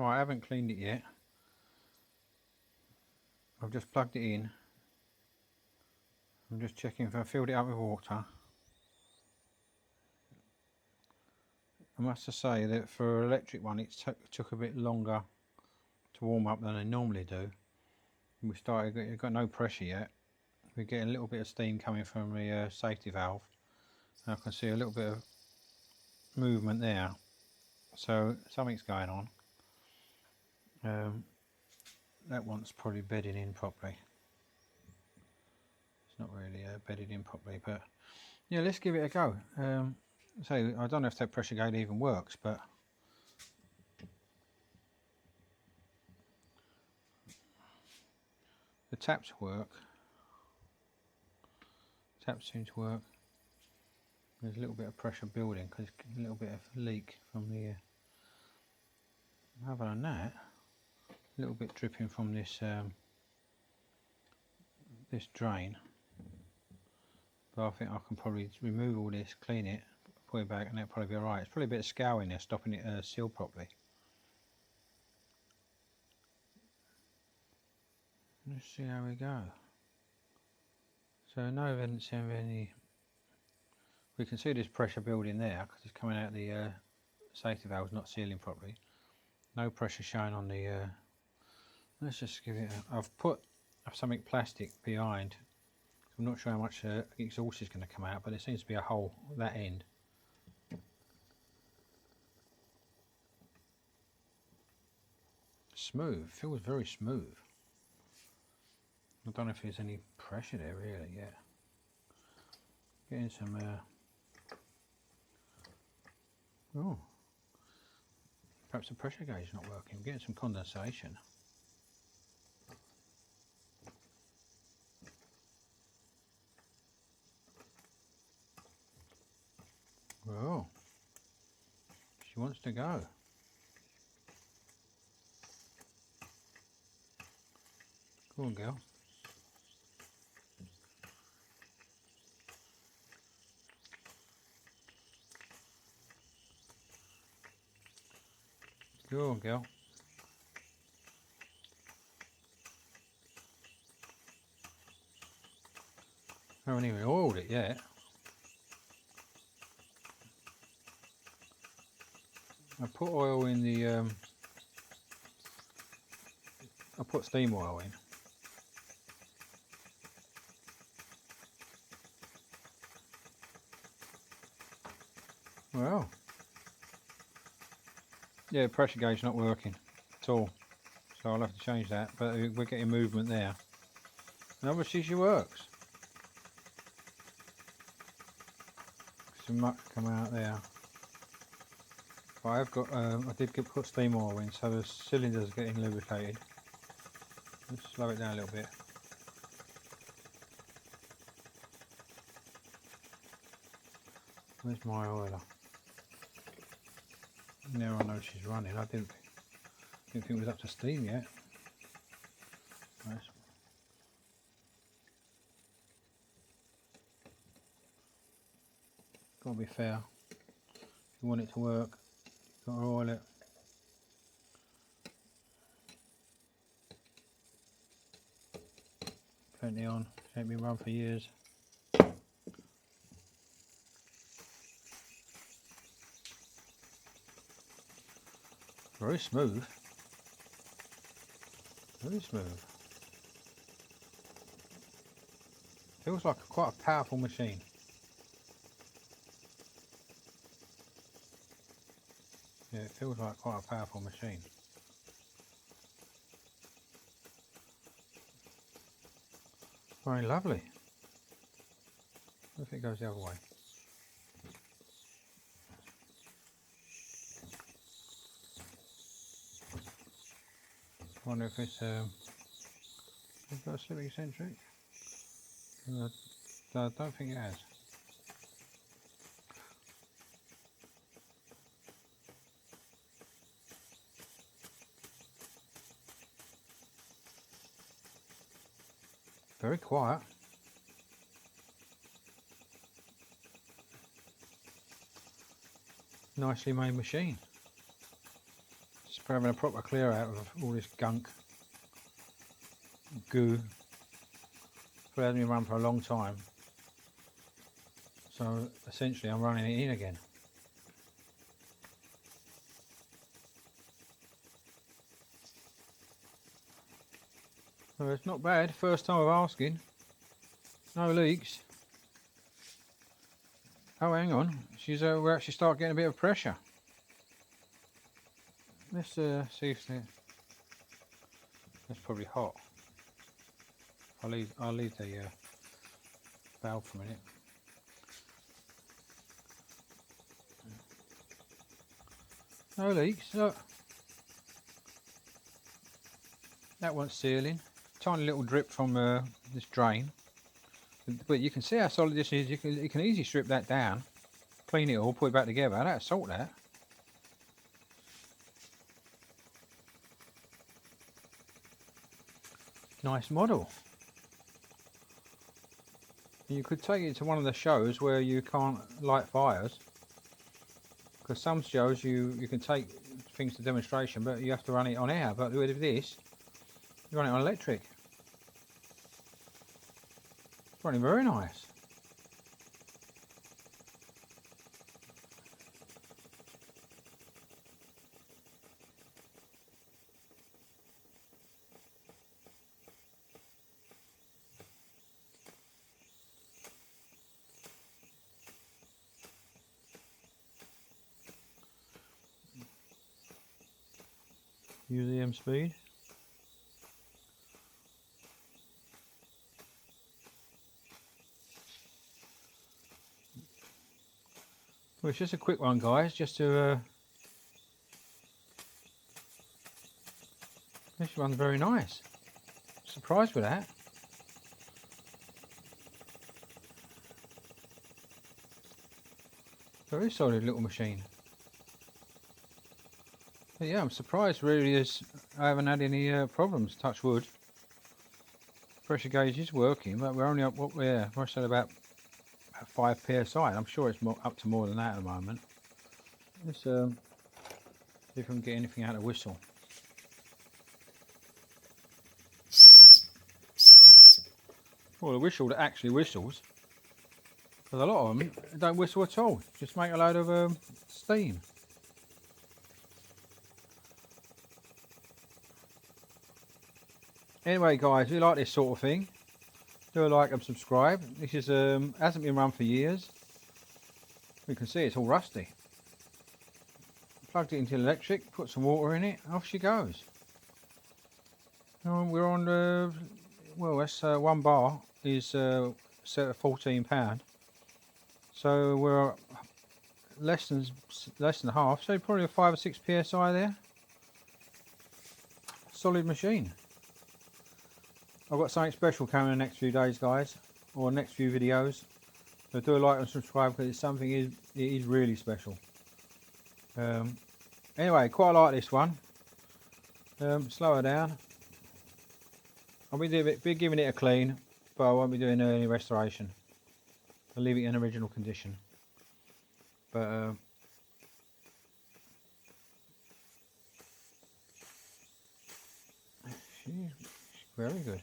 Right, I haven't cleaned it yet. I've just plugged it in. I'm just checking if I filled it up with water. I must say that for an electric one it took a bit longer to warm up than they normally do. We started, it's got no pressure yet. We're getting a little bit of steam coming from the safety valve. And I can see a little bit of movement there. So something's going on. That one's probably bedding in properly. It's not really bedded in properly, but yeah, let's give it a go. So I don't know if that pressure gauge even works, but the taps work. Taps seem to work. There's a little bit of pressure building because a little bit of leak from the. Other than that, a little bit dripping from this this drain. But I think I can probably remove all this, clean it, put it back, and that'll probably be alright. It's probably a bit of scouring there, stopping it seal properly. Let's see how we go. So no evidence of any. We can see this pressure building there because it's coming out the safety valve's not sealing properly. No pressure showing on the. Let's just give it. I've put something plastic behind. I'm not sure how much exhaust is going to come out, but there seems to be a hole at that end. Smooth, feels very smooth. I don't know if there's any pressure there really yet. Getting some. Oh, perhaps the pressure gauge is not working. We're getting some condensation. Oh, she wants to go. Go on, girl. Go on, girl. I haven't even oiled it yet. I put oil in the. I put steam oil in. Well, yeah, pressure gauge not working at all, so I'll have to change that. But we're getting movement there, and obviously she works. Some muck come out there. But I've got, I did put steam oil in, so the cylinder's getting lubricated. Let's slow it down a little bit. Where's my oiler? Now I know she's running. I didn't think it was up to steam yet. Nice. Gotta be fair. If you want it to work, you've got to oil it. Plenty on. Ain't been run for years. Very smooth. Very smooth. Feels like quite a powerful machine. Yeah, it feels like quite a powerful machine. Very lovely. What if it goes the other way? I wonder if it's got a slip eccentric. I don't think it has. Very quiet. Nicely made machine. for having a proper clear out of all this gunk, goo. It's had me run for a long time. So essentially I'm running it in again. So it's not bad, first time of asking. No leaks. Oh, hang on, we're actually start getting a bit of pressure. Let's see if that's probably hot. I'll leave the valve for a minute. No leaks. Look, that one's sealing. Tiny little drip from this drain. But you can see how solid this is. You can easily strip that down, clean it all, put it back together. That'll salt that. Nice model. You could take it to one of the shows where you can't light fires, because some shows you can take things to demonstration, but you have to run it on air. But with this, you run it on electric. It's running very nice. Use the M speed. Well, it's just a quick one, guys, just to this one's very nice. Surprised with that. Very solid little machine. But yeah, I'm surprised really as I haven't had any problems, touch wood. Pressure gauge is working, but we're only up what we're at about 5 psi. I'm sure it's up to more than that at the moment. Let's see if I can get anything out of the whistle. Well, the whistle that actually whistles, because a lot of them don't whistle at all, just make a load of steam. Anyway guys, if you like this sort of thing, do a like and subscribe. This is hasn't been run for years. You can see it's all rusty. Plugged it into the electric, put some water in it, off she goes. We're on the, well, that's 1 bar is set at £14, so we're less than half, so probably a 5 or 6 psi there. Solid machine. I've got something special coming in the next few days, guys, or next few videos. So do a like and subscribe, because it's something it is really special. Anyway, quite like this one. Slow her down. I'll be giving it a clean, but I won't be doing any restoration. I'll leave it in original condition. But she's very good.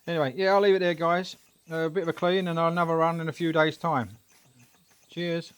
Anyway, yeah, I'll leave it there, guys. A bit of a clean and another run in a few days' time. Cheers.